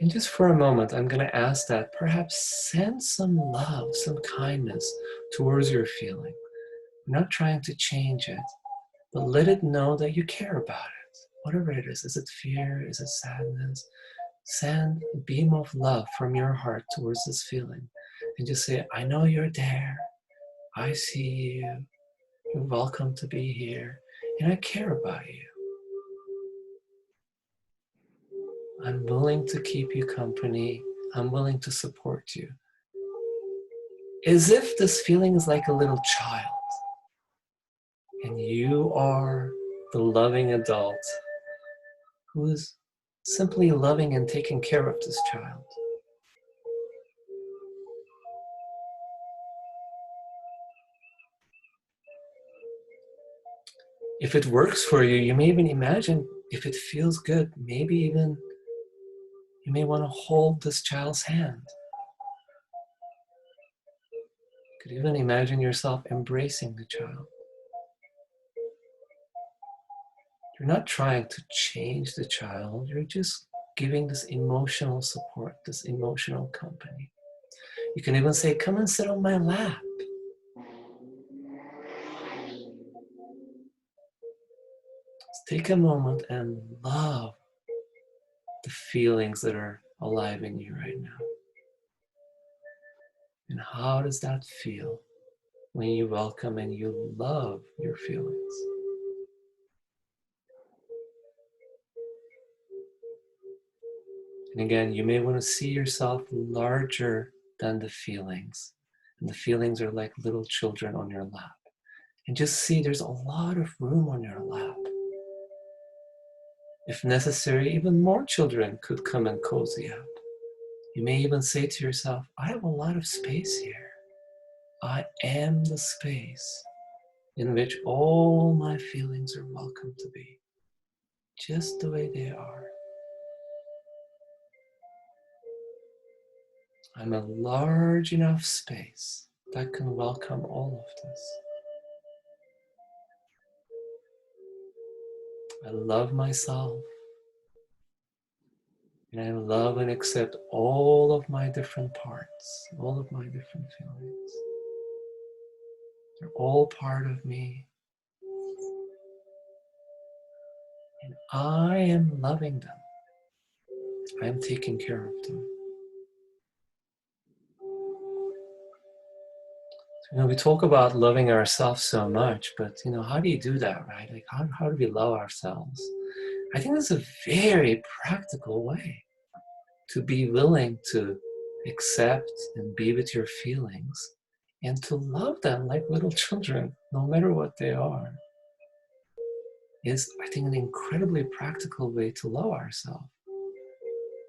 And just for a moment, I'm going to ask that perhaps send some love, some kindness towards your feeling. We're not trying to change it, but let it know that you care about it. Whatever it is it fear? Is it sadness? Send a beam of love from your heart towards this feeling. And just say, I know you're there. I see you. You're welcome to be here. And I care about you. I'm willing to keep you company. I'm willing to support you. As if this feeling is like a little child. And you are the loving adult who is simply loving and taking care of this child. If it works for you, you may even imagine, if it feels good, maybe even you may want to hold this child's hand. You could even imagine yourself embracing the child. You're not trying to change the child, you're just giving this emotional support, this emotional company. You can even say, come and sit on my lap. Just take a moment and love the feelings that are alive in you right now. And how does that feel when you welcome and you love your feelings? And again, you may want to see yourself larger than the feelings. And the feelings are like little children on your lap. And just see there's a lot of room on your lap. If necessary, even more children could come and cozy up. You may even say to yourself, I have a lot of space here. I am the space in which all my feelings are welcome to be, just the way they are. I'm a large enough space that can welcome all of this. I love myself, and I love and accept all of my different parts, all of my different feelings. They're all part of me. And I am loving them. I am taking care of them. So, we talk about loving ourselves so much, but how do you do that, right? Like how do we love ourselves? I think that's a very practical way to be willing to accept and be with your feelings and to love them like little children, no matter what they are, is, I think, an incredibly practical way to love ourselves.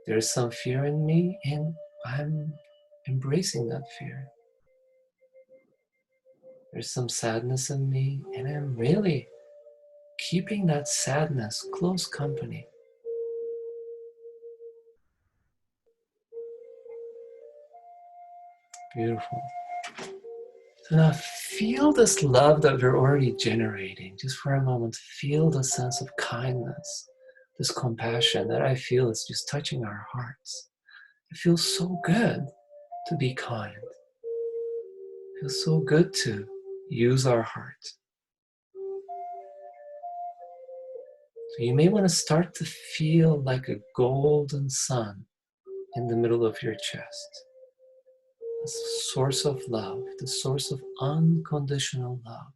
There's some fear in me, and I'm embracing that fear. There's some sadness in me, and I'm really keeping that sadness close company. Beautiful. So now feel this love that we're already generating. Just for a moment, feel the sense of kindness, this compassion that I feel is just touching our hearts. It feels so good to be kind. It feels so good to use our heart. So you may want to start to feel like a golden sun in the middle of your chest. The source of love, the source of unconditional love.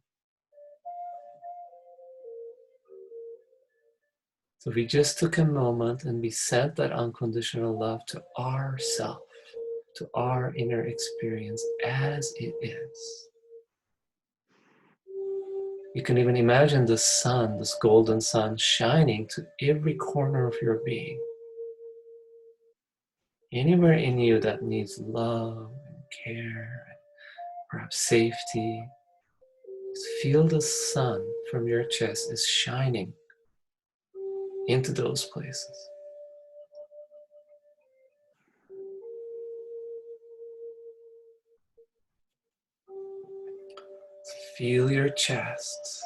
So we just took a moment and we sent that unconditional love to ourself, to our inner experience as it is. You can even imagine the sun, this golden sun, shining to every corner of your being. Anywhere in you that needs love and care, and perhaps safety, just feel the sun from your chest is shining into those places. Feel your chest.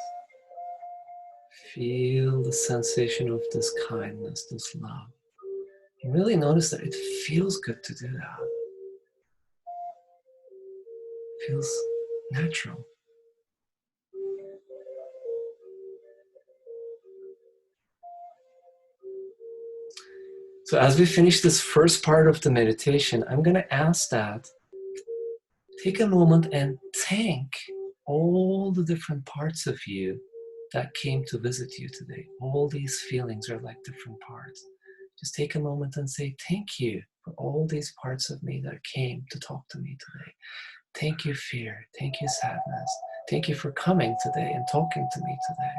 Feel the sensation of this kindness, this love. And really notice that it feels good to do that. It feels natural. So as we finish this first part of the meditation, I'm going to ask that take a moment and thank all the different parts of you that came to visit you today. All these feelings are like different parts. Just take a moment and say, thank you for all these parts of me that came to talk to me today. Thank you, fear. Thank you, sadness. Thank you for coming today and talking to me today.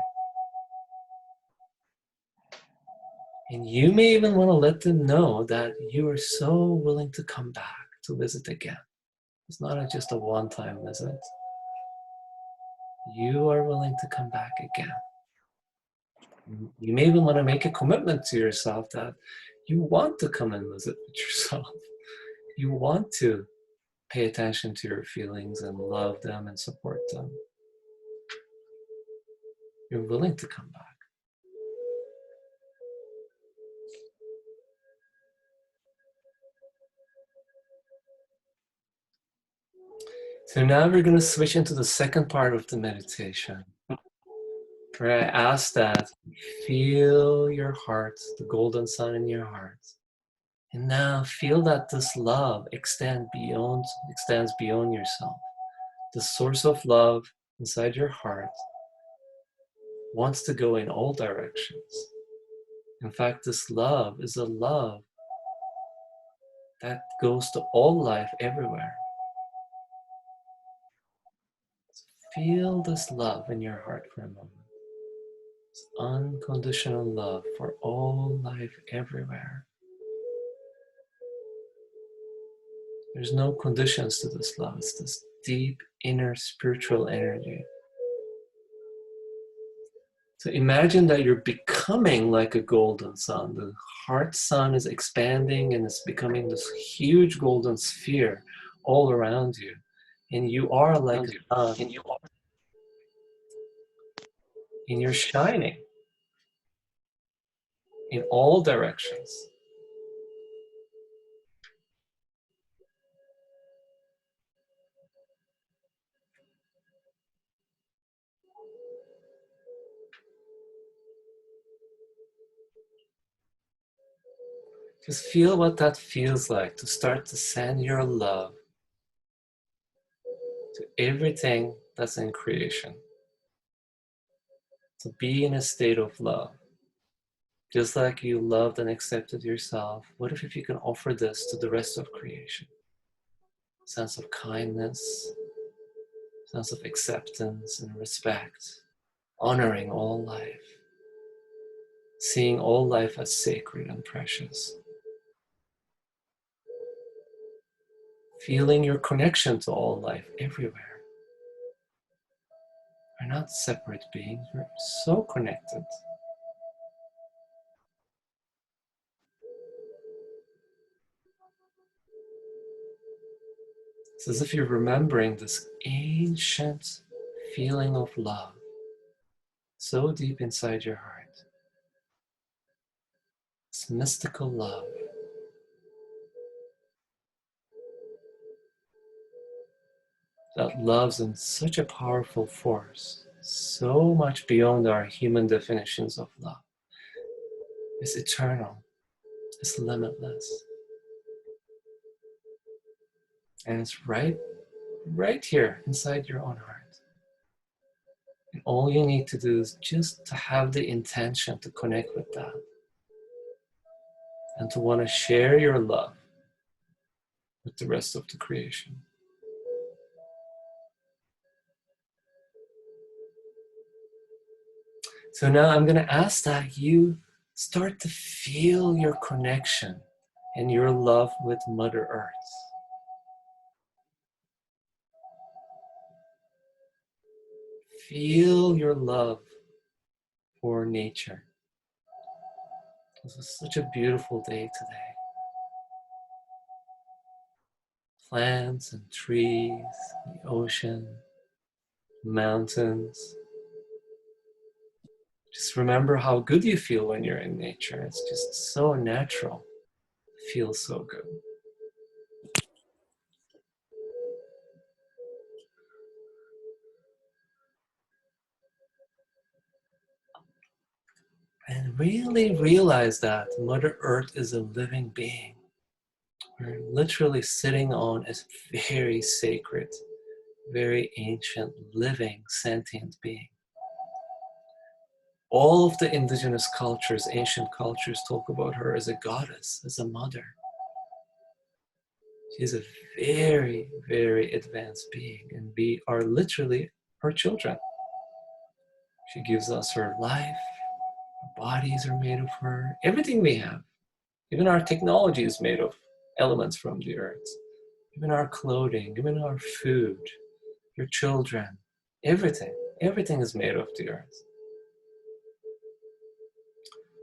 And you may even want to let them know that you are so willing to come back to visit again. It's not just a one-time visit. You are willing to come back again. You may even want to make a commitment to yourself that you want to come and visit with yourself. You want to pay attention to your feelings and love them and support them. You're willing to come back. So now we're going to switch into the second part of the meditation, where I ask that feel your heart, the golden sun in your heart. And now feel that this love extends beyond yourself. The source of love inside your heart wants to go in all directions. In fact, this love is a love that goes to all life everywhere. So feel this love in your heart for a moment. This unconditional love for all life everywhere. There's no conditions to this love. It's this deep inner spiritual energy. So imagine that you're becoming like a golden sun. The heart sun is expanding and it's becoming this huge golden sphere all around you. And you are like a sun. And you're shining in all directions. Just feel what that feels like to start to send your love to everything that's in creation. To be in a state of love. Just like you loved and accepted yourself, what if you can offer this to the rest of creation? Sense of kindness, sense of acceptance and respect, honoring all life, seeing all life as sacred and precious. Feeling your connection to all life everywhere. We're not separate beings, we're so connected. It's as if you're remembering this ancient feeling of love so deep inside your heart. This mystical love. That loves in such a powerful force, so much beyond our human definitions of love. It's eternal, it's limitless. And it's right here inside your own heart. And all you need to do is just to have the intention to connect with that and to want to share your love with the rest of the creation. So now I'm going to ask that you start to feel your connection and your love with Mother Earth. Feel your love for nature. This is such a beautiful day today. Plants and trees, the ocean, mountains. Just remember how good you feel when you're in nature. It's just so natural. feels so good. And really realize that Mother Earth is a living being. We're literally sitting on a very sacred, very ancient, living, sentient being. All of the indigenous cultures, ancient cultures, talk about her as a goddess, as a mother. She's a very, very advanced being, and we are literally her children. She gives us her life, our bodies are made of her, everything we have. Even our technology is made of elements from the earth. Even our clothing, even our food, your children, everything is made of the earth.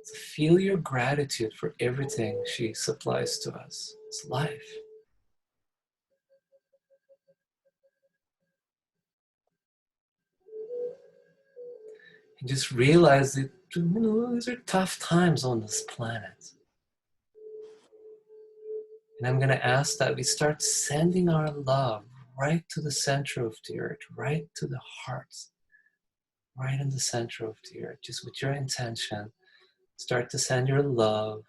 So feel your gratitude for everything she supplies to us. It's life. And just realize that these are tough times on this planet. And I'm going to ask that we start sending our love right to the center of the earth, right to the heart, right in the center of the earth. Just with your intention, start to send your love,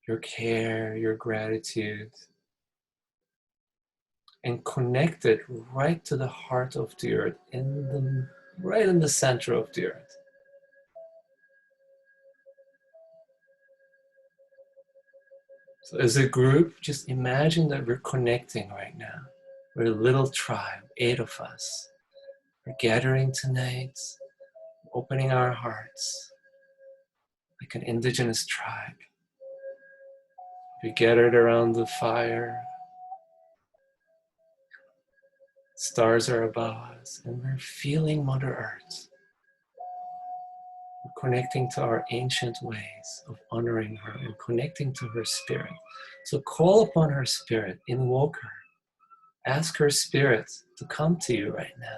your care, your gratitude, and connect it right to the heart of the earth, right in the center of the earth. So as a group, just imagine that we're connecting right now. We're a little tribe, 8 of us. We're gathering tonight, opening our hearts like an indigenous tribe. We gathered around the fire. Stars are above us, and we're feeling Mother Earth. We're connecting to our ancient ways of honoring her and connecting to her spirit. So call upon her spirit, invoke her. Ask her spirit to come to you right now.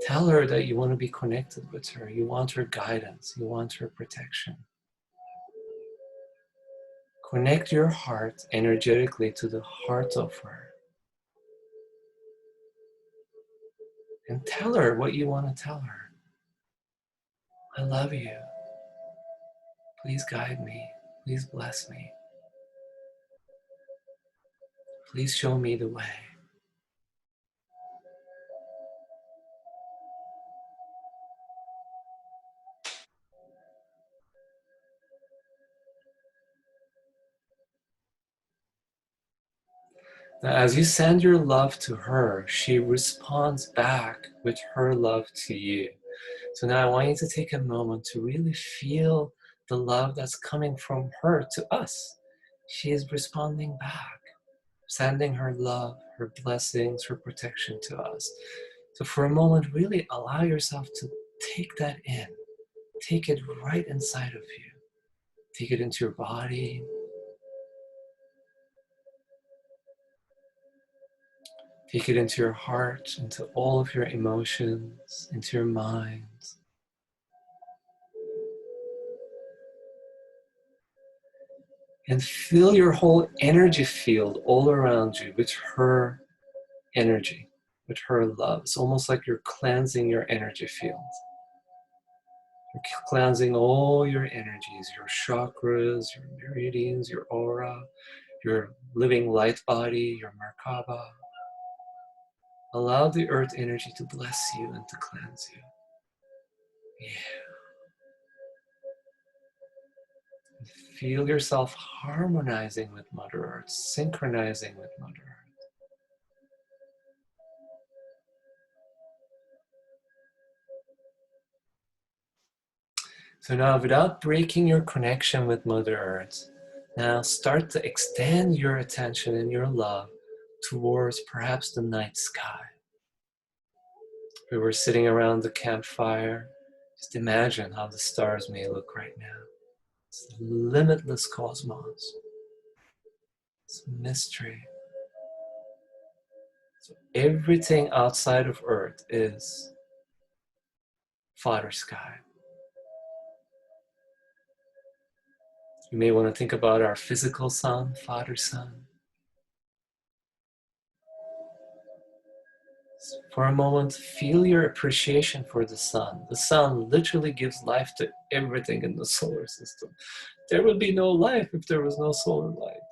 Tell her that you want to be connected with her. You want her guidance. You want her protection. Connect your heart energetically to the heart of her. And tell her what you want to tell her. I love you. Please guide me. Please bless me. Please show me the way. Now, as you send your love to her, she responds back with her love to you. So now I want you to take a moment to really feel the love that's coming from her to us. She is responding back, sending her love, her blessings, her protection to us. So for a moment, really allow yourself to take that in. Take it right inside of you. Take it into your body. Take it into your heart, into all of your emotions, into your mind. And fill your whole energy field all around you with her energy, with her love. It's almost like you're cleansing your energy field. You're cleansing all your energies, your chakras, your meridians, your aura, your living light body, your Merkaba. Allow the earth energy to bless you and to cleanse you. Yeah. Feel yourself harmonizing with Mother Earth, synchronizing with Mother Earth. So now, without breaking your connection with Mother Earth, now start to extend your attention and your love towards perhaps the night sky. We were sitting around the campfire. Just imagine how the stars may look right now. It's a limitless cosmos. It's mystery. So everything outside of Earth is Father Sky. You may want to think about our physical sun, Father Sun. For a moment, feel your appreciation for the sun. The sun literally gives life to everything in the solar system. There would be no life if there was no solar light.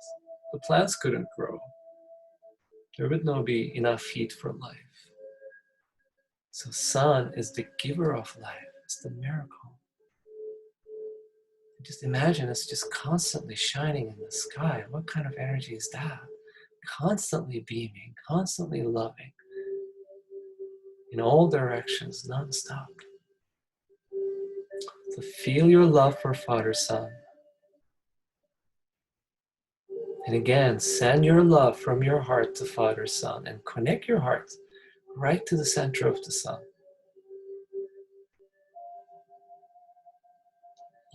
The plants couldn't grow. There would not be enough heat for life. So sun is the giver of life. It's the miracle. Just imagine it's just constantly shining in the sky. What kind of energy is that? Constantly beaming, constantly loving, in all directions, non-stop. So feel your love for Father Sun. And again, send your love from your heart to Father Sun and connect your heart right to the center of the sun.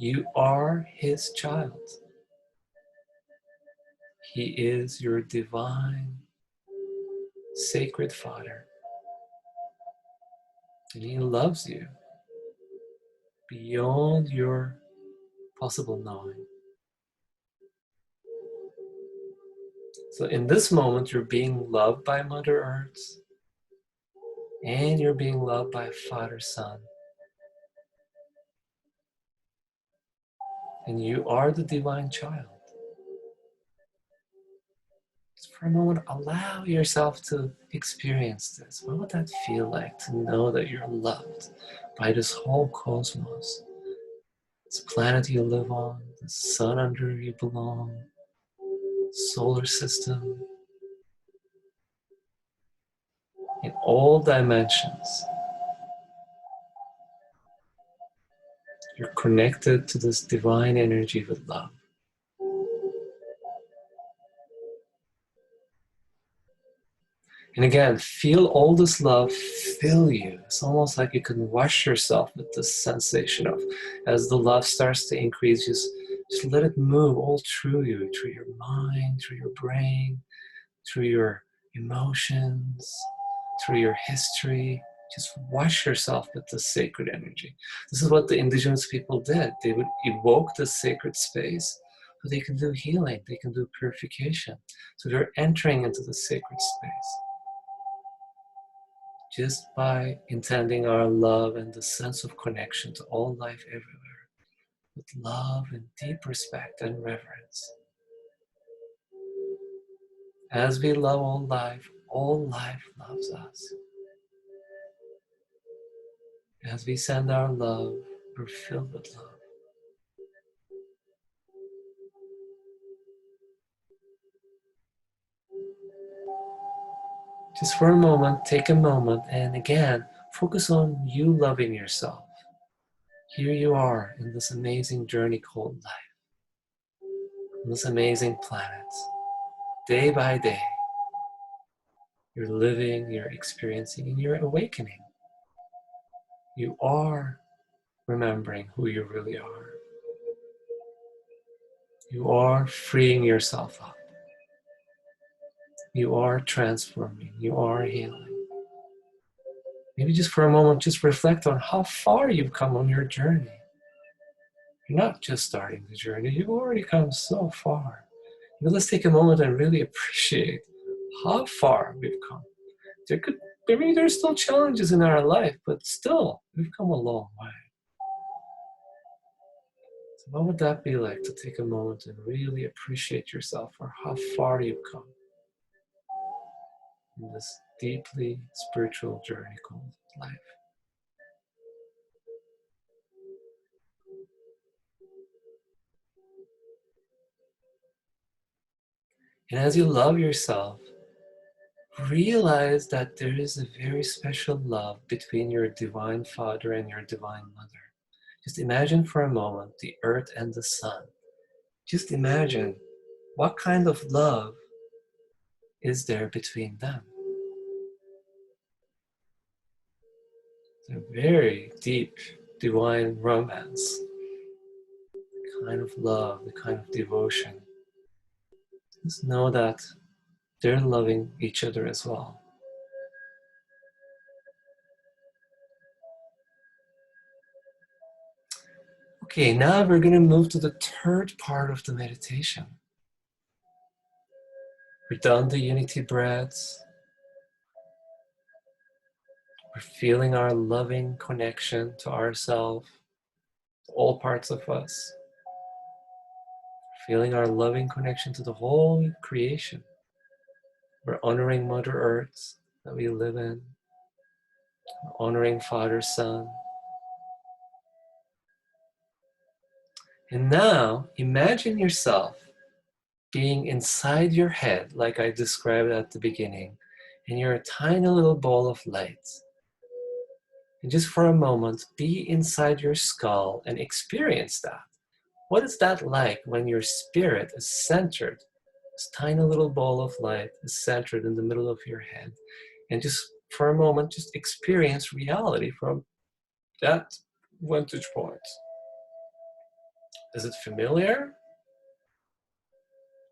You are his child. He is your divine, sacred Father. And he loves you beyond your possible knowing. So in this moment, you're being loved by Mother Earth, and you're being loved by Father Sun. And you are the divine child. Just for a moment, allow yourself to experience this. What would that feel like to know that you're loved by this whole cosmos? This planet you live on, the sun under you belong, solar system, in all dimensions. You're connected to this divine energy with love. And again, feel all this love fill you. It's almost like you can wash yourself with this sensation of, as the love starts to increase, just let it move all through you, through your mind, through your brain, through your emotions, through your history. Just wash yourself with this sacred energy. This is what the indigenous people did. They would evoke this sacred space so they can do healing, they can do purification. So they're entering into the sacred space just by intending our love and the sense of connection to all life everywhere with love and deep respect and reverence. As we love all life loves us. As we send our love, we're filled with love. Just for a moment, take a moment, and again, focus on you loving yourself. Here you are in this amazing journey called life, on this amazing planet. Day by day, you're living, you're experiencing, and you're awakening. You are remembering who you really are. You are freeing yourself up. You are transforming. You are healing. Maybe just for a moment, just reflect on how far you've come on your journey. You're not just starting the journey, you've already come so far. But let's take a moment and really appreciate how far we've come. Maybe there's still challenges in our life, but still, we've come a long way. So what would that be like to take a moment and really appreciate yourself for how far you've come in this deeply spiritual journey called life? And as you love yourself, realize that there is a very special love between your divine Father and your divine Mother. Just imagine for a moment the earth and the sun. Just imagine what kind of love is there between them. It's a very deep divine romance, the kind of love, the kind of devotion. Just know that they're loving each other as well. Okay, now we're going to move to the third part of the meditation. We're done the unity breaths. We're feeling our loving connection to ourselves, to all parts of us. Feeling our loving connection to the whole creation. We're honoring Mother Earth that we live in. We're honoring Father, Son. And now, imagine yourself being inside your head, like I described at the beginning, and you're a tiny little ball of light. And just for a moment, be inside your skull and experience that. What is that like when your spirit is centered? This tiny little ball of light is centered in the middle of your head. And just for a moment, just experience reality from that vantage point. Is it familiar?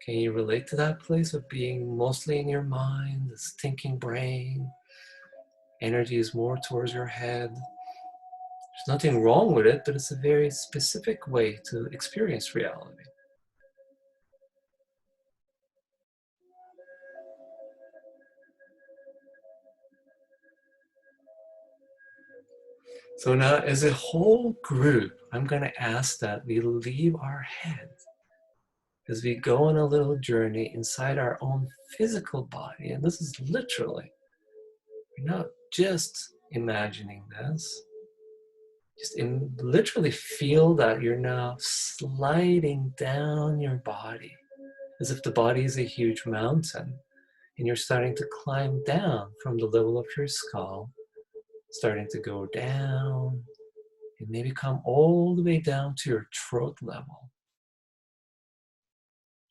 Can you relate to that place of being mostly in your mind, this thinking brain? Energy is more towards your head. There's nothing wrong with it, but it's a very specific way to experience reality. So now, as a whole group, I'm going to ask that we leave our head as we go on a little journey inside our own physical body. And this is literally, we're not just imagining this. Just literally feel that you're now sliding down your body as if the body is a huge mountain and you're starting to climb down from the level of your skull, starting to go down and maybe come all the way down to your throat level.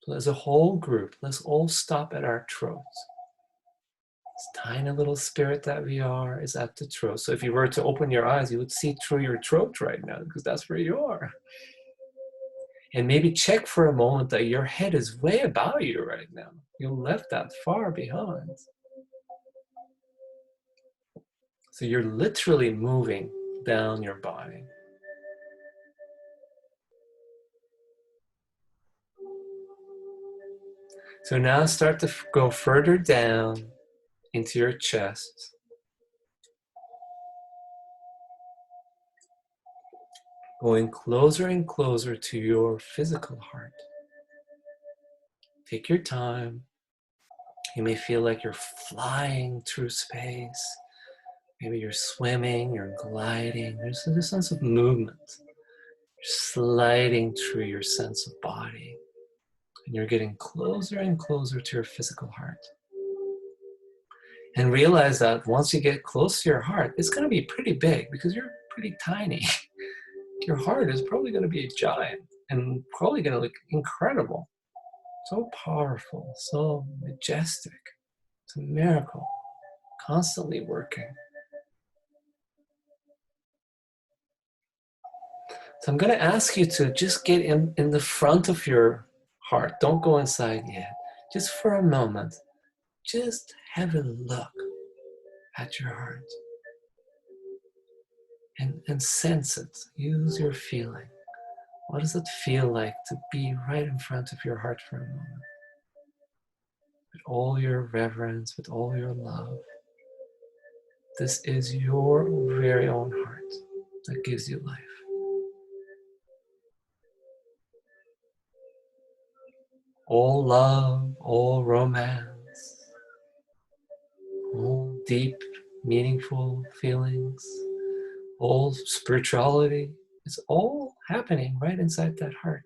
So as a whole group, let's all stop at our throats. This tiny little spirit that we are is at the throat. So if you were to open your eyes, you would see through your throat right now because that's where you are. And maybe check for a moment that your head is way above you right now. You left that far behind. So you're literally moving down your body. So now start to go further down into your chest. Going closer and closer to your physical heart. Take your time. You may feel like you're flying through space. Maybe you're swimming, you're gliding. There's a sense of movement. You're sliding through your sense of body. And you're getting closer and closer to your physical heart. And realize that once you get close to your heart, it's going to be pretty big because you're pretty tiny. Your heart is probably going to be a giant and probably going to look incredible. So powerful, so majestic. It's a miracle, constantly working. So I'm going to ask you to just get in the front of your heart. Don't go inside yet. Just for a moment, just have a look at your heart and sense it. Use your feeling. What does it feel like to be right in front of your heart for a moment? With all your reverence, with all your love. This is your very own heart that gives you life. All love, all romance, all deep, meaningful feelings, all spirituality, it's all happening right inside that heart.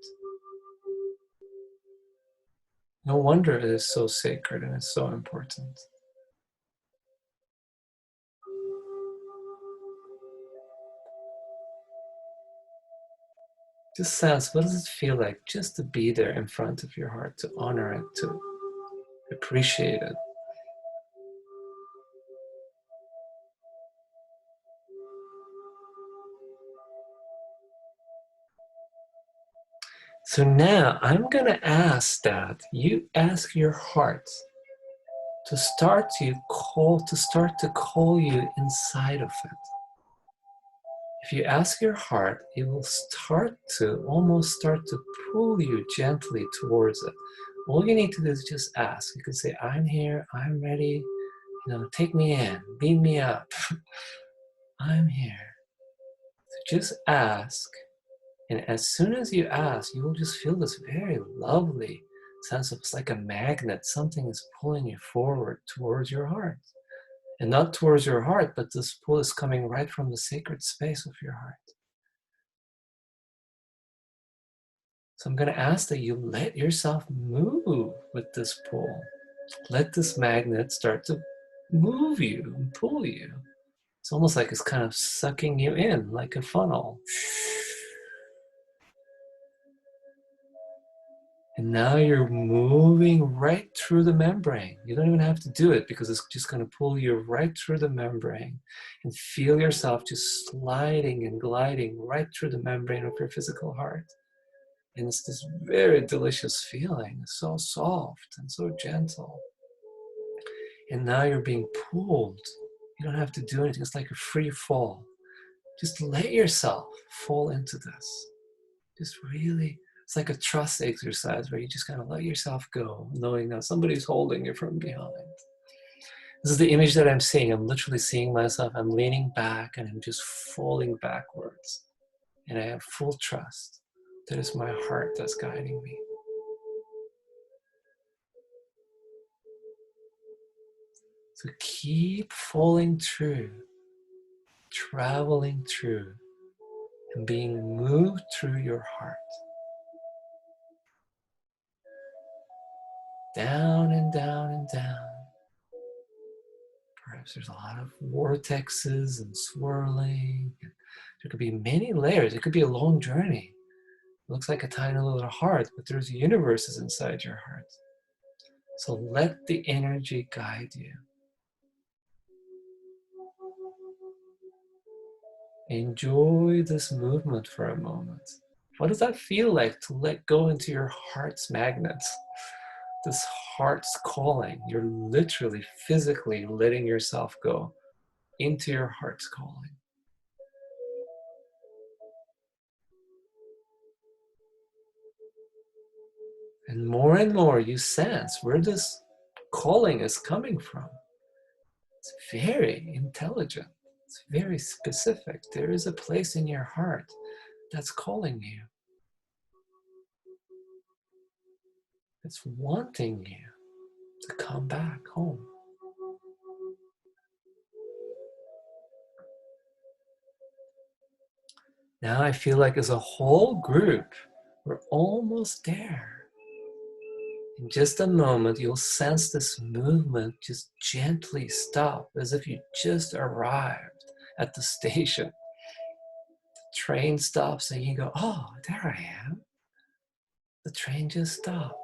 No wonder it is so sacred and it's so important. Just sense, what does it feel like just to be there in front of your heart, to honor it, to appreciate it? So now I'm going to ask that you ask your heart to start to call you inside of it. If you ask your heart, it will almost start to pull you gently towards it. All you need to do is just ask. You could say, I'm here, I'm ready, take me in, beam me up. I'm here. So just ask. And as soon as you ask, you will just feel this very lovely sense of, it's like a magnet. Something is pulling you forward towards your heart. And not towards your heart, but this pull is coming right from the sacred space of your heart. So I'm going to ask that you let yourself move with this pull. Let this magnet start to move you and pull you. It's almost like it's kind of sucking you in like a funnel. And now you're moving right through the membrane. You don't even have to do it because it's just going to pull you right through the membrane. And feel yourself just sliding and gliding right through the membrane of your physical heart. And it's this very delicious feeling. It's so soft and so gentle. And now you're being pulled. You don't have to do anything. It's like a free fall. Just let yourself fall into this. Just really, it's like a trust exercise where you just kind of let yourself go, knowing that somebody's holding you from behind. This is the image that I'm seeing. I'm literally seeing myself. I'm leaning back and I'm just falling backwards. And I have full trust that it's my heart that's guiding me. So keep falling through, traveling through, and being moved through your heart. Down and down and down. Perhaps there's a lot of vortexes and swirling. There could be many layers. It could be a long journey. It looks like a tiny little heart, but there's universes inside your heart. So let the energy guide you. Enjoy this movement for a moment. What does that feel like to let go into your heart's magnets? This heart's calling. You're literally, physically letting yourself go into your heart's calling. And more you sense where this calling is coming from. It's very intelligent. It's very specific. There is a place in your heart that's calling you. It's wanting you to come back home. Now I feel like as a whole group, we're almost there. In just a moment, you'll sense this movement just gently stop, as if you just arrived at the station. The train stops and you go, oh, there I am. The train just stopped.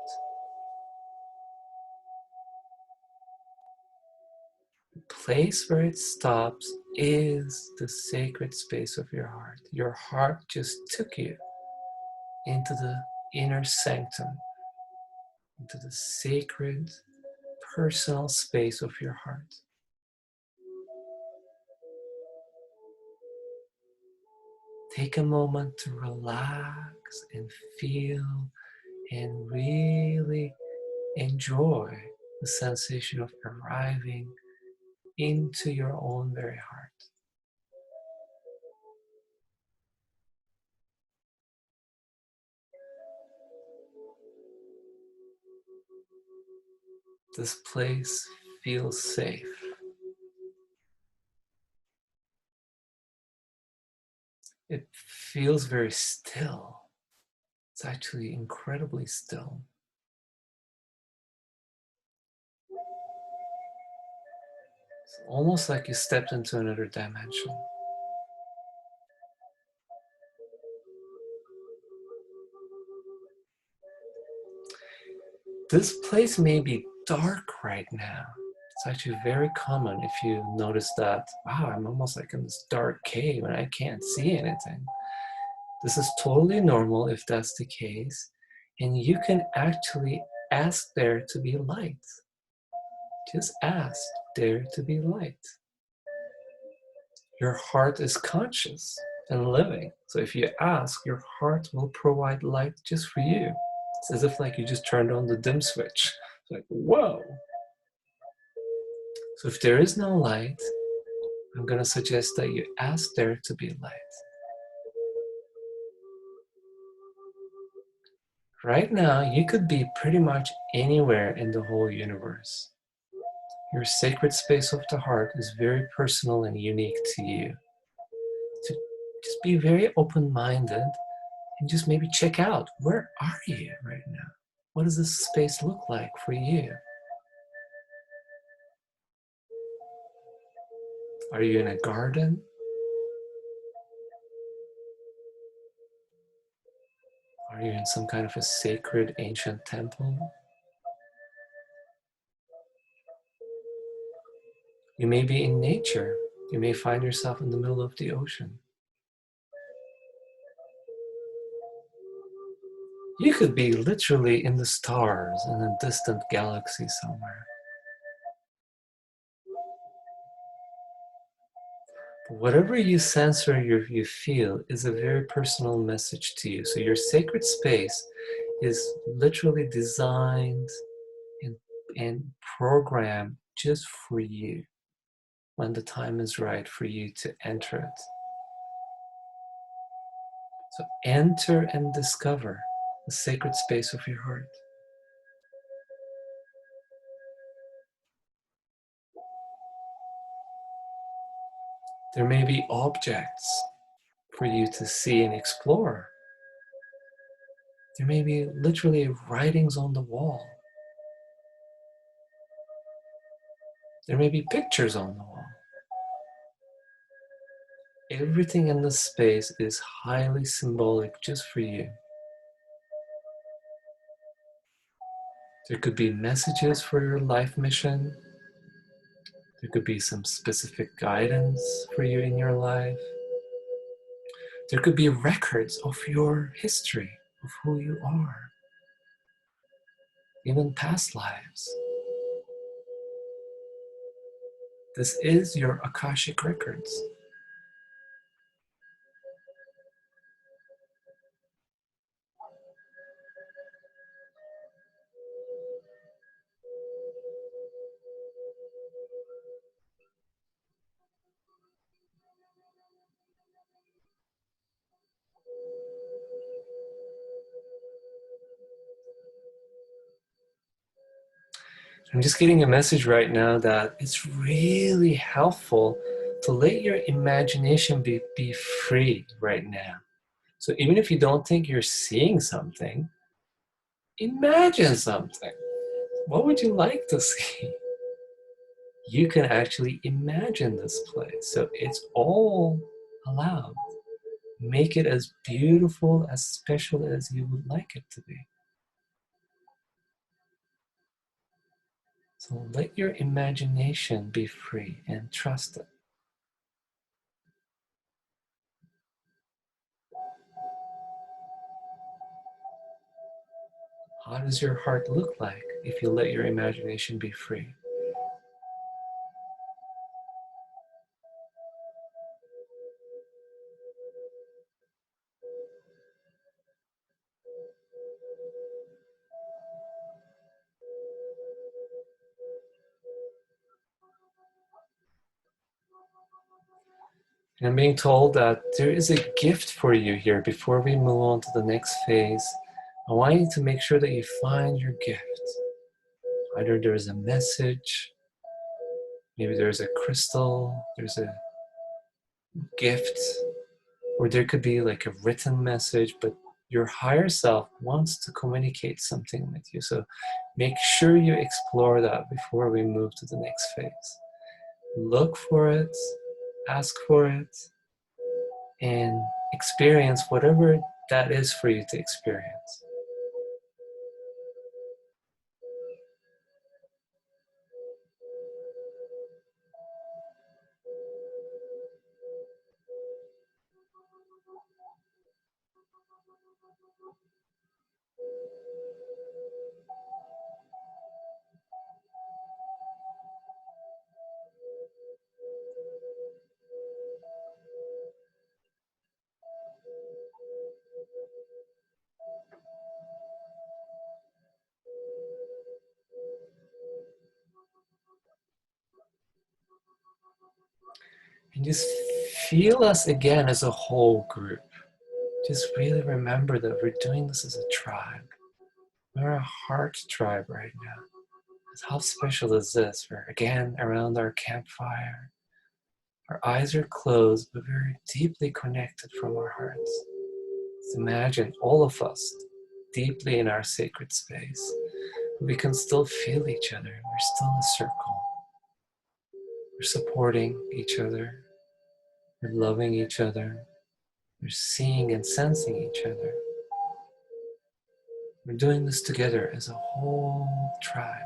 The place where it stops is the sacred space of your heart. Your heart just took you into the inner sanctum, into the sacred, personal space of your heart. Take a moment to relax and feel and really enjoy the sensation of arriving into your own very heart. This place feels safe. It feels very still. It's actually incredibly still. It's almost like you stepped into another dimension. This place may be dark right now. It's actually very common if you notice that, wow, I'm almost like in this dark cave and I can't see anything. This is totally normal if that's the case. And you can actually ask there to be light. Just ask there to be light. Your heart is conscious. and living. So if you ask, your heart will provide light just for you. It's as if like you just turned on the dim switch. It's like, whoa. So if there is no light, I'm going to suggest that you ask there to be light. Right now, you could be pretty much anywhere in the whole universe. Your sacred space of the heart is very personal and unique to you. So just be very open-minded and just maybe check out, where are you right now? What does this space look like for you? Are you in a garden? Are you in some kind of a sacred ancient temple? You may be in nature. You may find yourself in the middle of the ocean. You could be literally in the stars in a distant galaxy somewhere. But whatever you sense or you feel is a very personal message to you. So your sacred space is literally designed and, and programmed just for you when the time is right for you to enter it. So enter and discover the sacred space of your heart. There may be objects for you to see and explore. There may be literally writings on the wall. There may be pictures on the wall. Everything in this space is highly symbolic just for you. There could be messages for your life mission. There could be some specific guidance for you in your life. There could be records of your history, of who you are, even past lives. This is your Akashic records. I'm just getting a message right now that it's really helpful to let your imagination be free right now. So even if you don't think you're seeing something, imagine something. What would you like to see? You can actually imagine this place. So it's all allowed. Make it as beautiful, as special as you would like it to be. So let your imagination be free and trust it. How does your heart look like if you let your imagination be free? And I'm being told that there is a gift for you here before we move on to the next phase. I want you to make sure that you find your gift. Either there's a message, maybe there's a crystal, there's a gift, or there could be like a written message, but your higher self wants to communicate something with you. So make sure you explore that before we move to the next phase. Look for it, ask for it, and experience whatever that is for you to experience. And just feel us again as a whole group. Just really remember that we're doing this as a tribe. We're a heart tribe right now. How special is this? We're again around our campfire. Our eyes are closed, but very deeply connected from our hearts. Just imagine all of us deeply in our sacred space. We can still feel each other. We're still a circle. We're supporting each other. We're loving each other. We're seeing and sensing each other. We're doing this together as a whole tribe.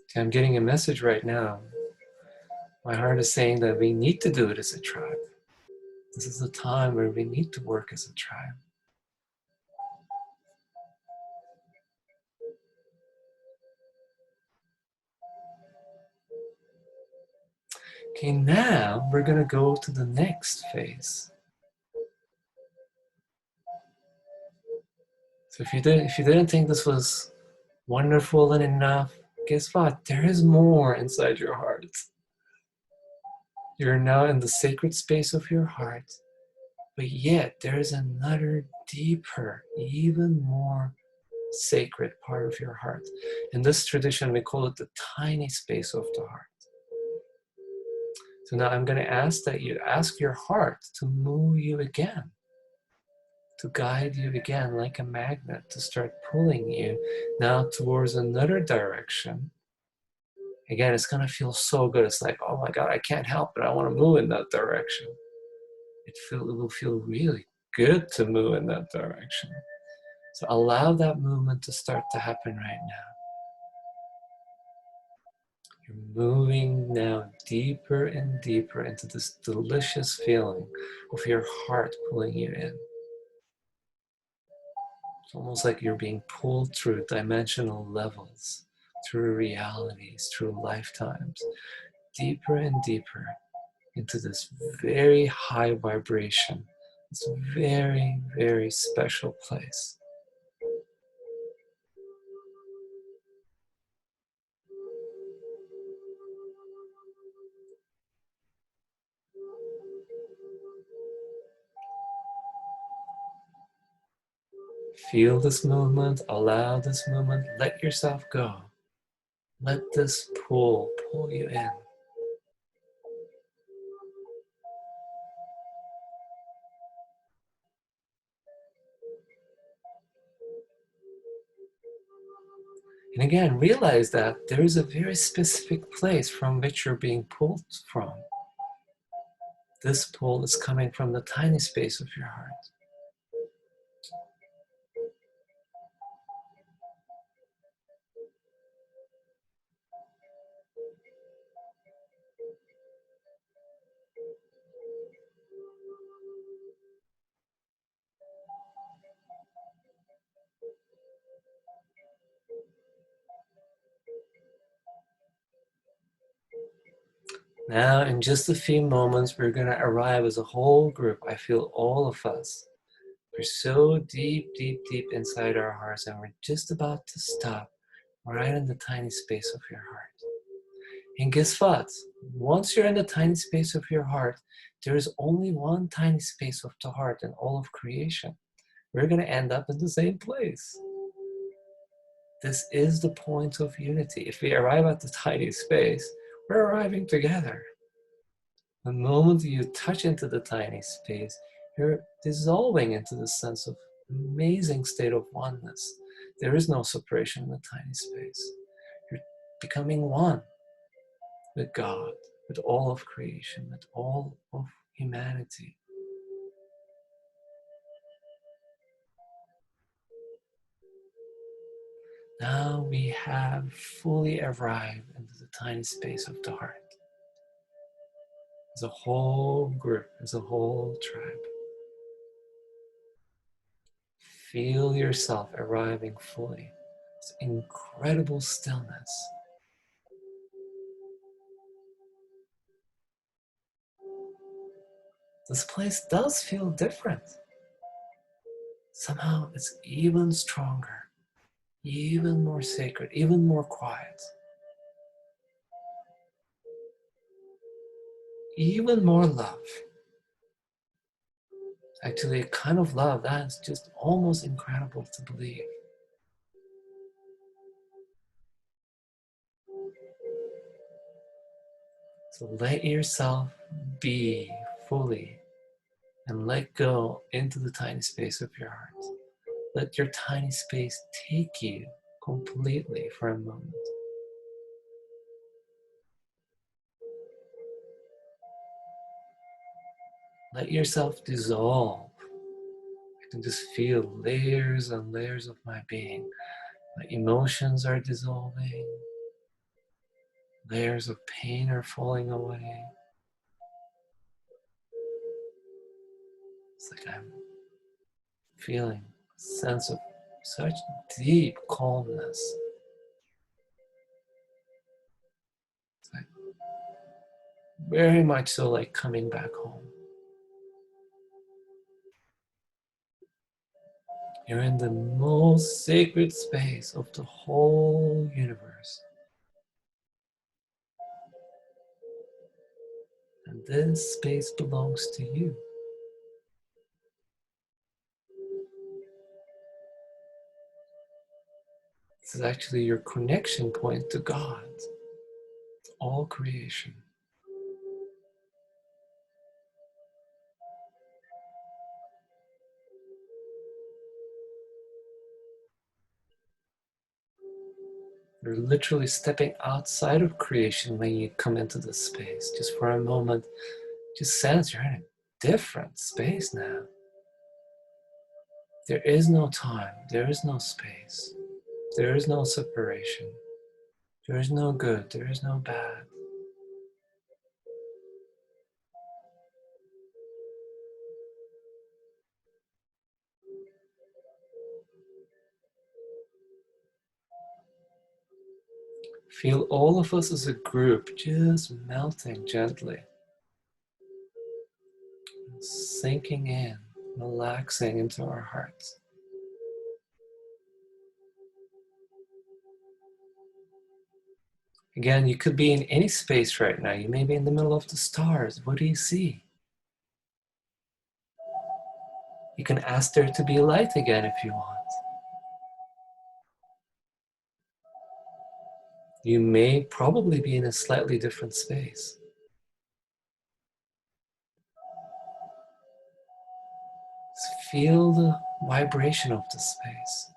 See, I'm getting a message right now. My heart is saying that we need to do it as a tribe. This is a time where we need to work as a tribe. Okay, now we're going to go to the next phase. So if you didn't think this was wonderful and enough, guess what? There is more inside your heart. You're now in the sacred space of your heart, but yet there is another deeper, even more sacred part of your heart. In this tradition, we call it the tiny space of the heart. So now I'm going to ask that you ask your heart to move you again, to guide you again like a magnet, to start pulling you now towards another direction. Again, it's going to feel so good. It's like, oh my God, I can't help it. I want to move in that direction. It will feel really good to move in that direction. So allow that movement to start to happen right now. You're moving now deeper and deeper into this delicious feeling of your heart pulling you in. It's almost like you're being pulled through dimensional levels, through realities, through lifetimes, deeper and deeper into this very high vibration, this very, very special place. Feel this movement, allow this movement, let yourself go. Let this pull you in. And again, realize that there is a very specific place from which you're being pulled from. This pull is coming from the tiny space of your heart. Now, in just a few moments, we're going to arrive as a whole group. I feel all of us. We're so deep, deep, deep inside our hearts, and we're just about to stop right in the tiny space of your heart. And guess what? Once you're in the tiny space of your heart, there is only one tiny space of the heart in all of creation. We're going to end up in the same place. This is the point of unity. If we arrive at the tiny space, we're arriving together. The moment you touch into the tiny space, you're dissolving into this sense of amazing state of oneness. There is no separation in the tiny space. You're becoming one with God, with all of creation, with all of humanity. Now we have fully arrived into the tiny space of the heart. As a whole group, as a whole tribe. Feel yourself arriving fully. It's incredible stillness. This place does feel different. Somehow it's even stronger. even more sacred, even more quiet, even more love. Actually, a kind of love that is just almost incredible to believe. So let yourself be fully and let go into the tiny space of your heart. Let your tiny space take you completely for a moment. Let yourself dissolve. I can just feel layers and layers of my being. My emotions are dissolving. Layers of pain are falling away. It's like I'm feeling a sense of such deep calmness. It's like very much so like coming back home. You're in the most sacred space of the whole universe. And this space belongs to you. This is actually your connection point to God, to all creation. You're literally stepping outside of creation when you come into this space. Just for a moment, just sense you're in a different space now. There is no time, there is no space, there is no separation, there is no good, there is no bad. Feel all of us as a group just melting gently, sinking in, relaxing into our hearts. Again, you could be in any space right now. You may be in the middle of the stars. What do you see? You can ask there to be light again if you want. You may probably be in a slightly different space. Just feel the vibration of the space.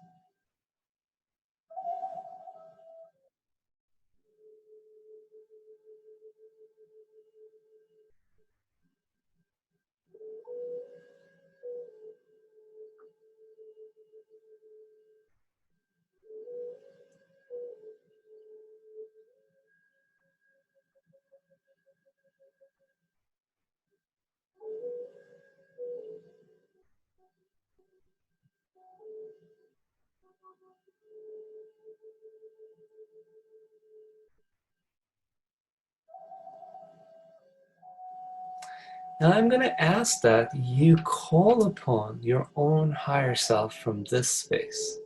Now I'm going to ask that you call upon your own higher self from this space.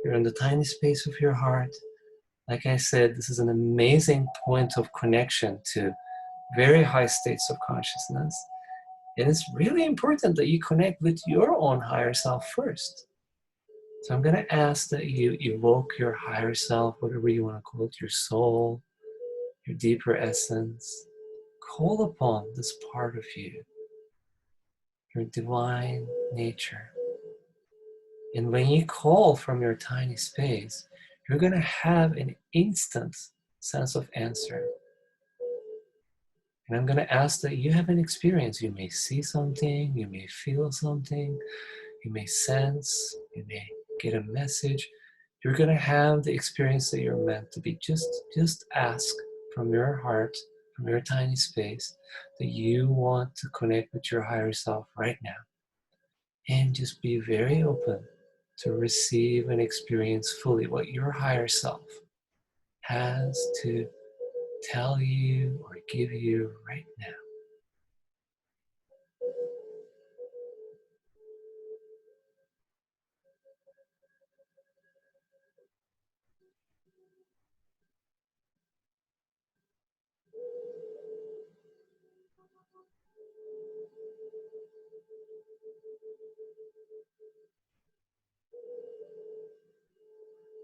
You're in the tiny space of your heart. Like I said, this is an amazing point of connection to very high states of consciousness. And it's really important that you connect with your own higher self first. So I'm going to ask that you evoke your higher self, whatever you want to call it, your soul, your deeper essence. Call upon this part of you, your divine nature. And when you call from your tiny space, you're going to have an instant sense of answer. And I'm going to ask that you have an experience. You may see something, you may feel something, you may sense, you may get a message. You're going to have the experience that you're meant to be. Just ask from your heart, from your tiny space, that you want to connect with your higher self right now. And just be very open to receive and experience fully what your higher self has to tell you or give you right now.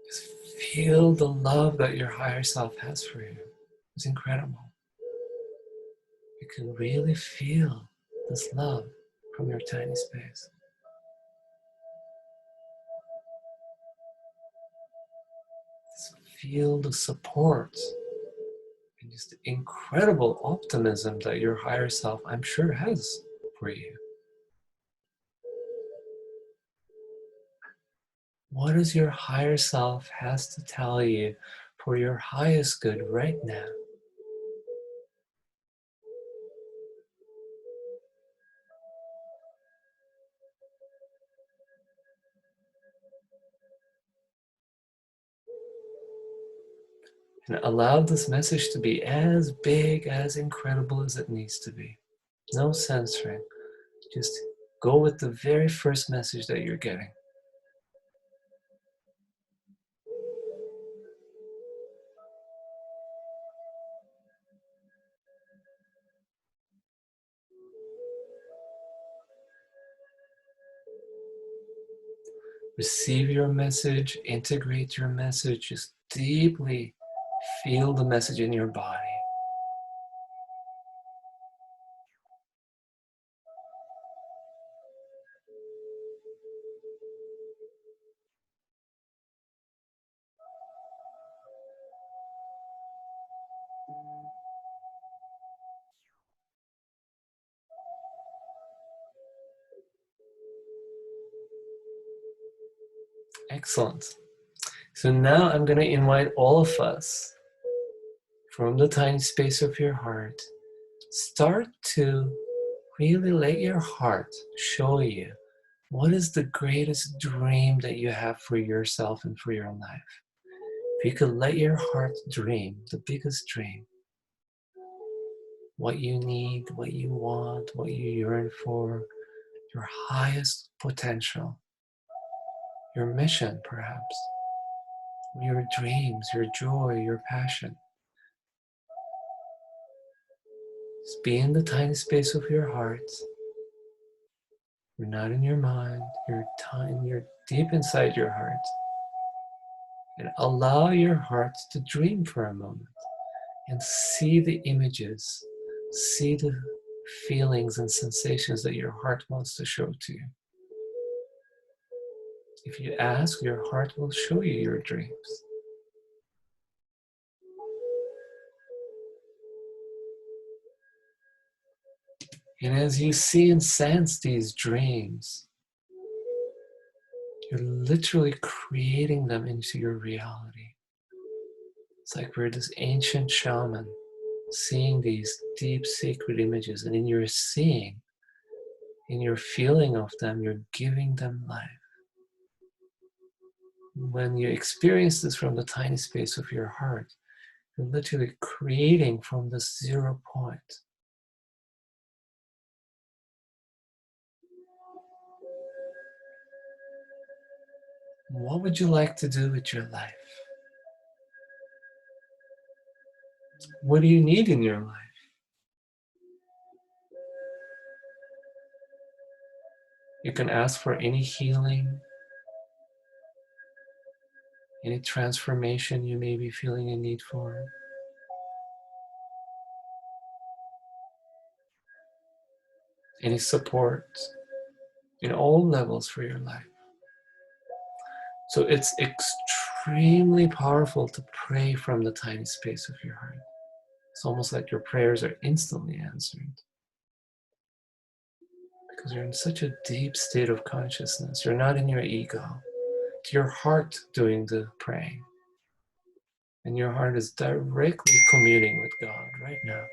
Just feel the love that your higher self has for you. It's incredible. You can really feel this love from your tiny space. Just feel the support and just the incredible optimism that your higher self, I'm sure, has for you. What does your higher self has to tell you for your highest good right now? And allow this message to be as big, as incredible as it needs to be. No censoring. Just go with the very first message that you're getting. Receive your message, integrate your message, just deeply feel the message in your body. Excellent. So now I'm going to invite all of us from the tiny space of your heart, start to really let your heart show you what is the greatest dream that you have for yourself and for your life. If you could let your heart dream the biggest dream, what you need, what you want, what you yearn for, your highest potential, your mission perhaps, your dreams, your joy, your passion. Just be in the tiny space of your heart. You're not in your mind, you're deep inside your heart. And allow your heart to dream for a moment and see the images, see the feelings and sensations that your heart wants to show to you. If you ask, your heart will show you your dreams. And as you see and sense these dreams, you're literally creating them into your reality. It's like we're this ancient shaman seeing these deep sacred images, and in your seeing, in your feeling of them, you're giving them life. When you experience this from the tiny space of your heart, you're literally creating from the 0 point. What would you like to do with your life? What do you need in your life? You can ask for any healing, any transformation you may be feeling a need for, any support in all levels for your life. So it's extremely powerful to pray from the tiny space of your heart. It's almost like your prayers are instantly answered because you're in such a deep state of consciousness. You're not in your ego. It's your heart doing the praying. And your heart is directly communing with God right now.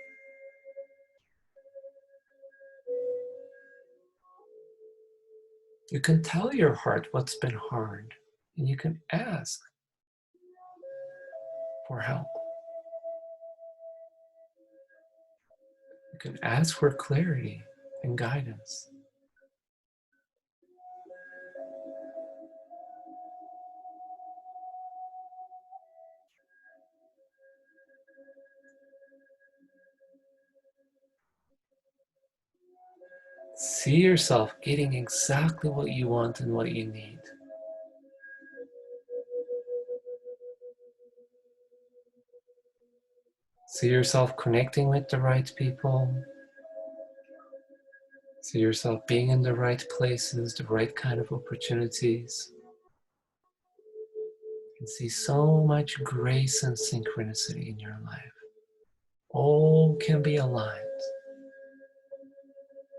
You can tell your heart what's been hard, and you can ask for help. You can ask for clarity and guidance. See yourself getting exactly what you want and what you need. See yourself connecting with the right people. See yourself being in the right places, the right kind of opportunities. And see so much grace and synchronicity in your life. All can be aligned.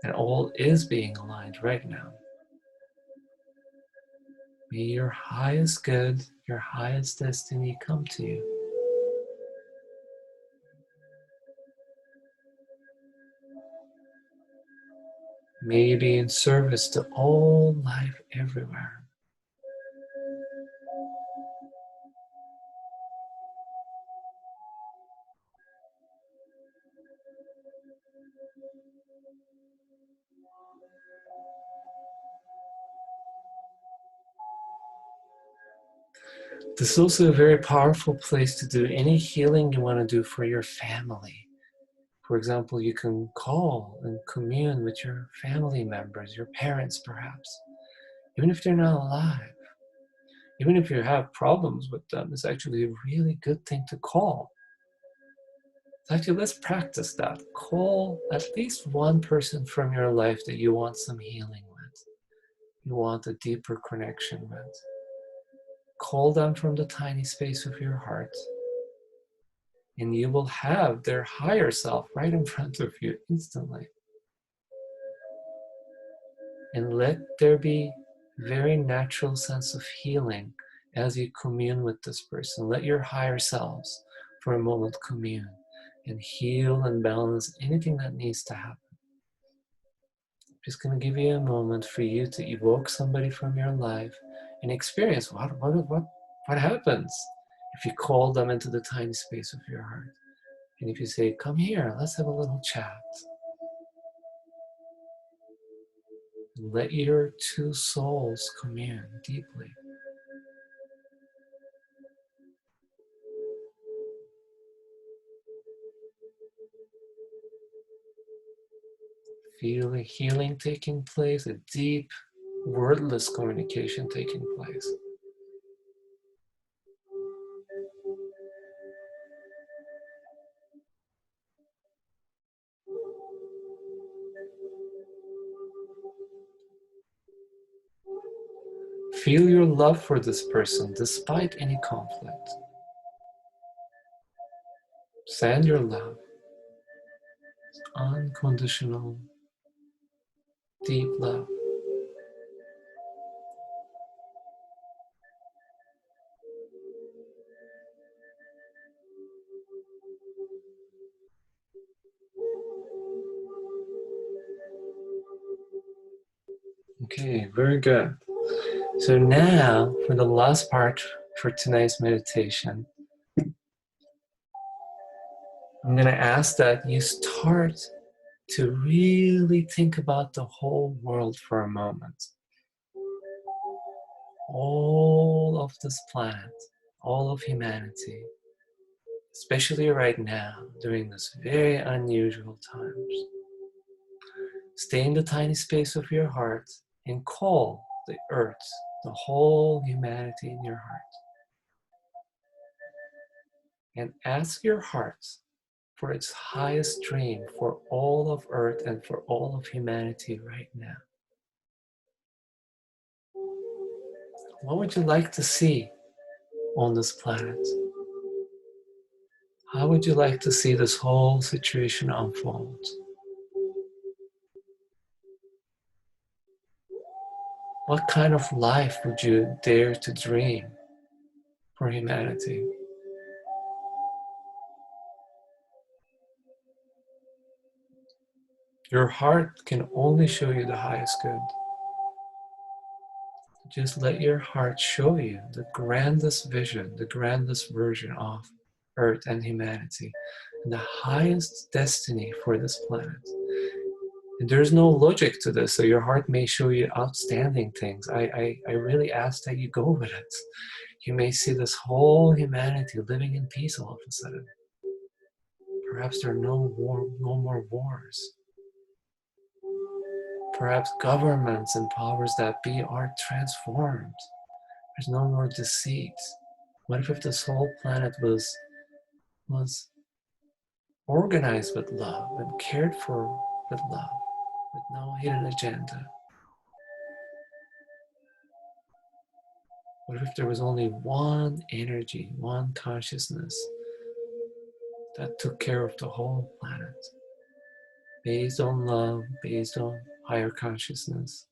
And all is being aligned right now. May your highest good, your highest destiny come to you. May you be in service to all life everywhere. This is also a very powerful place to do any healing you want to do for your family. For example, you can call and commune with your family members, your parents perhaps, even if they're not alive. Even if you have problems with them, it's actually a really good thing to call. Actually, let's practice that. Call at least one person from your life that you want some healing with, you want a deeper connection with. Call them from the tiny space of your heart, and you will have their higher self right in front of you instantly. And let there be very natural sense of healing as you commune with this person. Let your higher selves for a moment commune and heal and balance anything that needs to happen. Just going to give you a moment for you to evoke somebody from your life and experience what happens if you call them into the tiny space of your heart. And if you say, come here, let's have a little chat. Let your two souls commune deeply. Feel a healing taking place, a deep, wordless communication taking place. Feel your love for this person despite any conflict. Send your love. Unconditional, deep love. Okay, very good. So now, for the last part for tonight's meditation, I'm going to ask that you start to really think about the whole world for a moment. All of this planet, all of humanity, especially right now, during this very unusual times. Stay in the tiny space of your heart and call the earth, the whole humanity in your heart. And ask your heart for its highest dream for all of earth and for all of humanity right now. What would you like to see on this planet? How would you like to see this whole situation unfold? What kind of life would you dare to dream for humanity? Your heart can only show you the highest good. Just let your heart show you the grandest vision, the grandest version of Earth and humanity, and the highest destiny for this planet. And there's no logic to this, so your heart may show you outstanding things. I really ask that you go with it. You may see this whole humanity living in peace all of a sudden. Perhaps there are no more wars. perhaps governments and powers that be are transformed? There's no more deceit. What if this whole planet was organized with love and cared for with love, with no hidden agenda? What if there was only one energy, one consciousness that took care of the whole planet, based on love, based on higher consciousness?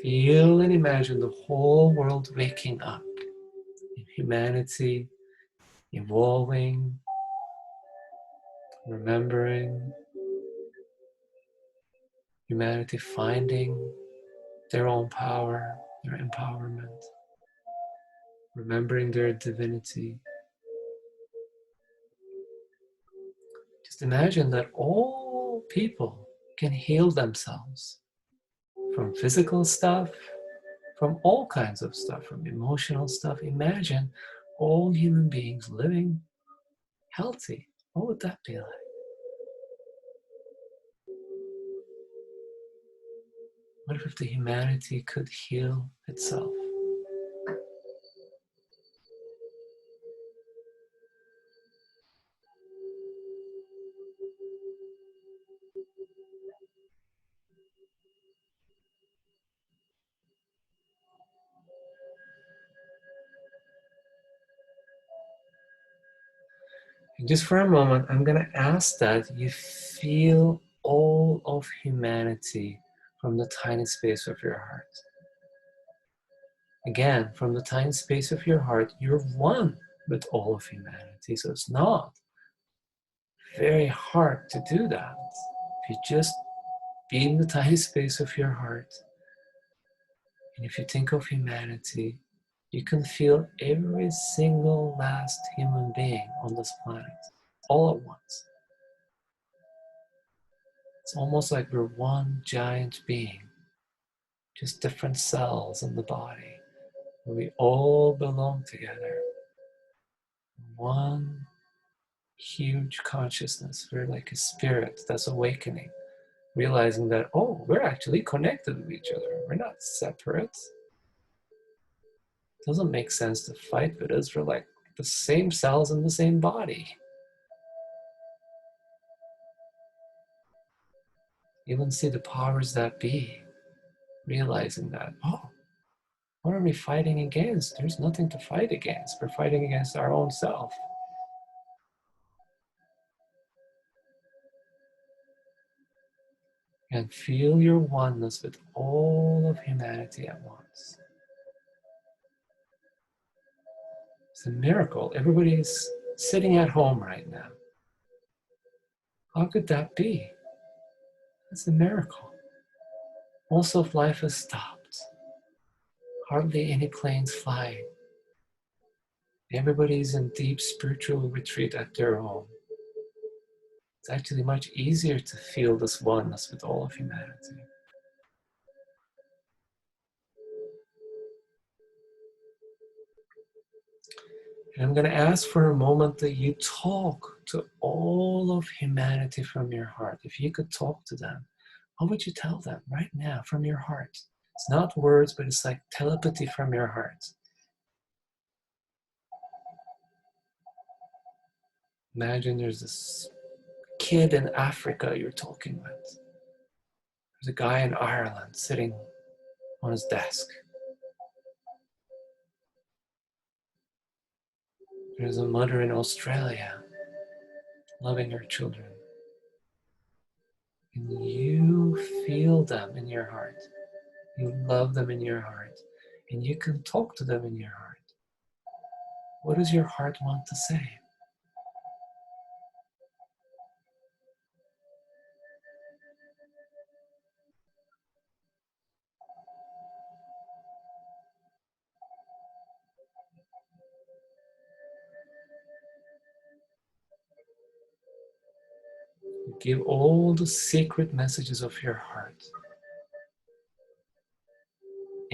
Feel and imagine the whole world waking up, humanity evolving, remembering, humanity finding their own power, their empowerment, remembering their divinity. Just imagine that all people can heal themselves from physical stuff, from all kinds of stuff, from emotional stuff. Imagine all human beings living healthy. What would that be like? What if the humanity could heal itself? And just for a moment, I'm going to ask that you feel all of humanity from the tiny space of your heart. Again, from the tiny space of your heart, you're one with all of humanity. So it's not very hard to do that. If you just be in the tiny space of your heart, and if you think of humanity, you can feel every single last human being on this planet all at once. It's almost like we're one giant being, just different cells in the body. We all belong together. One huge consciousness. We're like a spirit that's awakening, realizing that, oh, we're actually connected with each other. We're not separate. It doesn't make sense to fight with us. We're like the same cells in the same body. Even see the powers that be, realizing that, oh, what are we fighting against? There's nothing to fight against. We're fighting against our own self. And feel your oneness with all of humanity at once. It's a miracle. Everybody's sitting at home right now. How could that be? It's a miracle. Most of life has stopped. Hardly any planes flying. Everybody's in deep spiritual retreat at their home. It's actually much easier to feel this oneness with all of humanity. And I'm going to ask for a moment that you talk to all of humanity from your heart. If you could talk to them, what would you tell them right now from your heart? It's not words, but it's like telepathy from your heart. Imagine there's this kid in Africa you're talking with. There's a guy in Ireland sitting on his desk. There's a mother in Australia loving her children. And you feel them in your heart. You love them in your heart. And you can talk to them in your heart. What does your heart want to say? Give all the secret messages of your heart.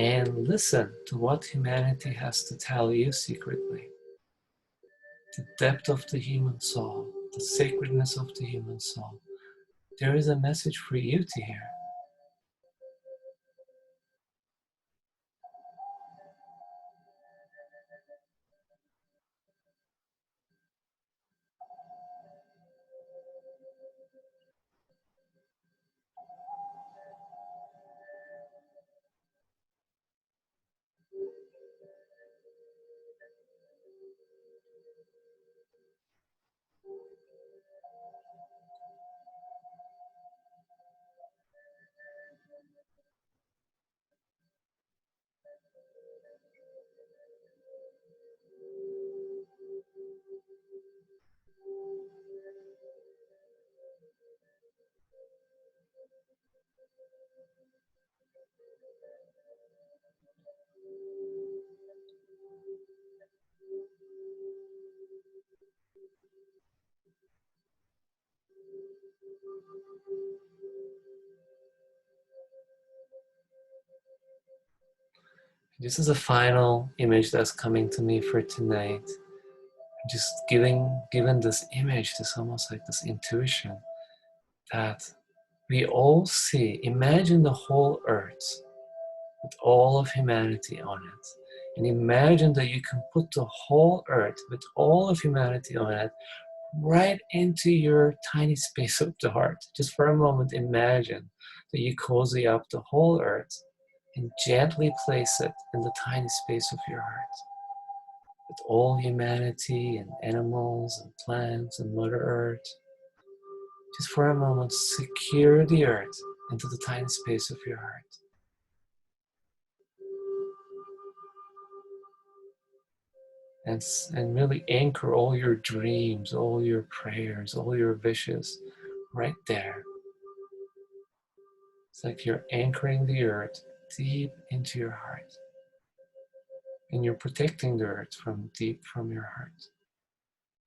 and listen to what humanity has to tell you secretly. The depth of the human soul, the sacredness of the human soul. There is a message for you to hear. This is a final image that's coming to me for tonight. Just given this image, this almost like this intuition that we all see. Imagine the whole earth with all of humanity on it. And imagine that you can put the whole earth with all of humanity on it right into your tiny space of the heart. Just for a moment, imagine that you cozy up the whole earth and gently place it in the tiny space of your heart. With all humanity and animals and plants and Mother Earth. Just for a moment, secure the earth into the tiny space of your heart. And really anchor all your dreams, all your prayers, all your wishes right there. It's like you're anchoring the earth deep into your heart. And you're protecting the earth from deep from your heart.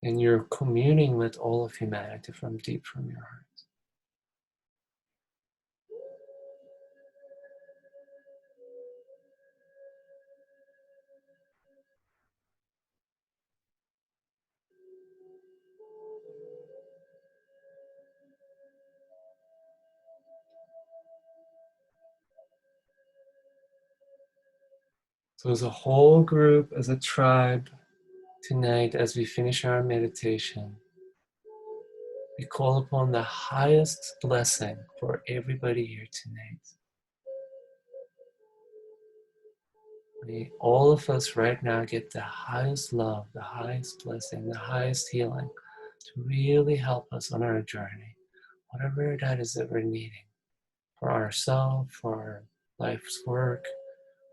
And you're communing with all of humanity from deep from your heart. So as a whole group, as a tribe, tonight as we finish our meditation, we call upon the highest blessing for everybody here tonight. May all of us right now get the highest love, the highest blessing, the highest healing to really help us on our journey, whatever that is that we're needing for ourselves, for our life's work,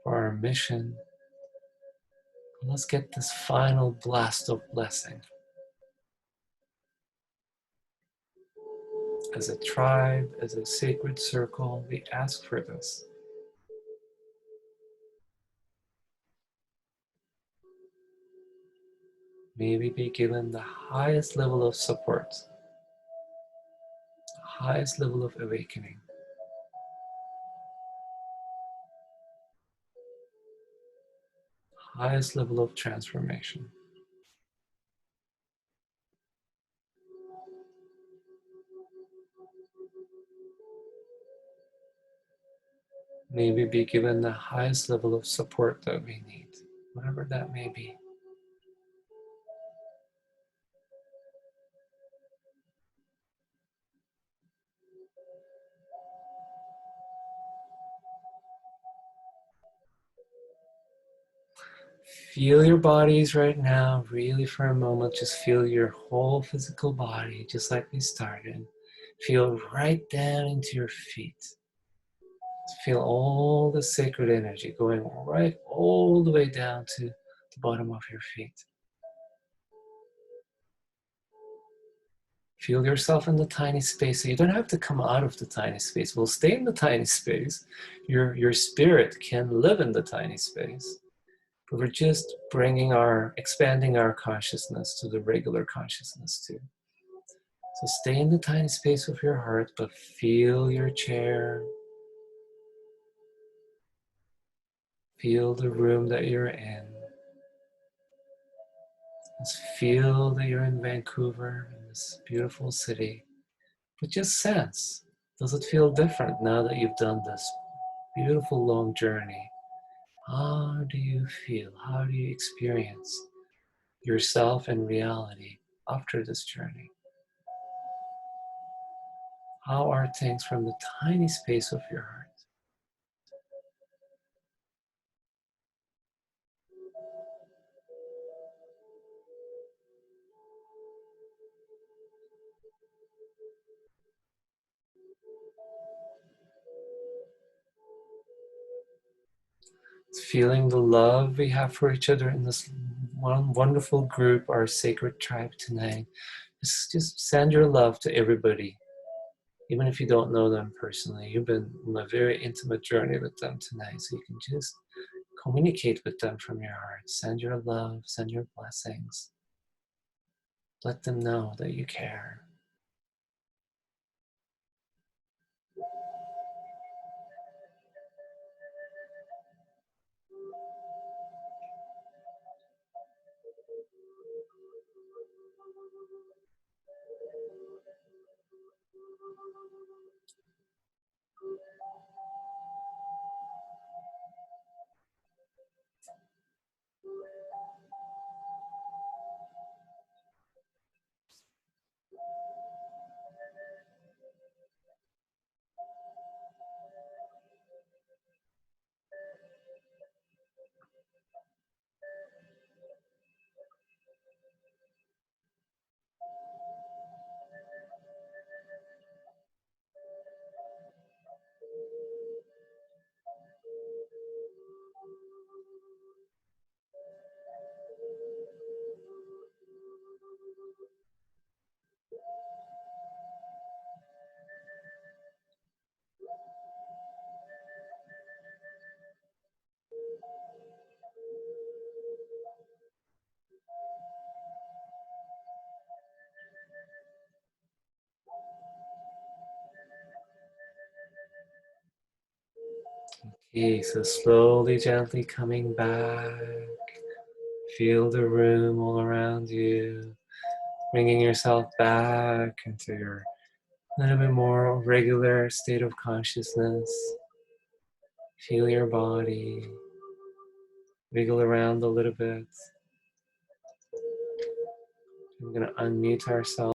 for our mission. Let's get this final blast of blessing. As a tribe, as a sacred circle, we ask for this. May we be given the highest level of support, highest level of awakening, highest level of transformation. May we be given the highest level of support that we need, whatever that may be. Feel your bodies right now, really for a moment, just feel your whole physical body, just like we started. Feel right down into your feet. Feel all the sacred energy going right all the way down to the bottom of your feet. Feel yourself in the tiny space. So you don't have to come out of the tiny space. We'll stay in the tiny space. Your spirit can live in the tiny space. But we're just expanding our consciousness to the regular consciousness too. So stay in the tiny space of your heart, but feel your chair. Feel the room that you're in. Just feel that you're in Vancouver, in this beautiful city. But just sense, does it feel different now that you've done this beautiful long journey? How do you feel? How do you experience yourself in reality after this journey? How are things from the tiny space of your heart? Feeling the love we have for each other in this one wonderful group, our sacred tribe tonight. Just send your love to everybody, even if you don't know them personally. You've been on a very intimate journey with them tonight, so you can just communicate with them from your heart. Send your love, send your blessings. Let them know that you care. Okay, so slowly, gently coming back. Feel the room all around you, bringing yourself back into your little bit more regular state of consciousness. Feel your body, wiggle around a little bit. I'm going to unmute ourselves.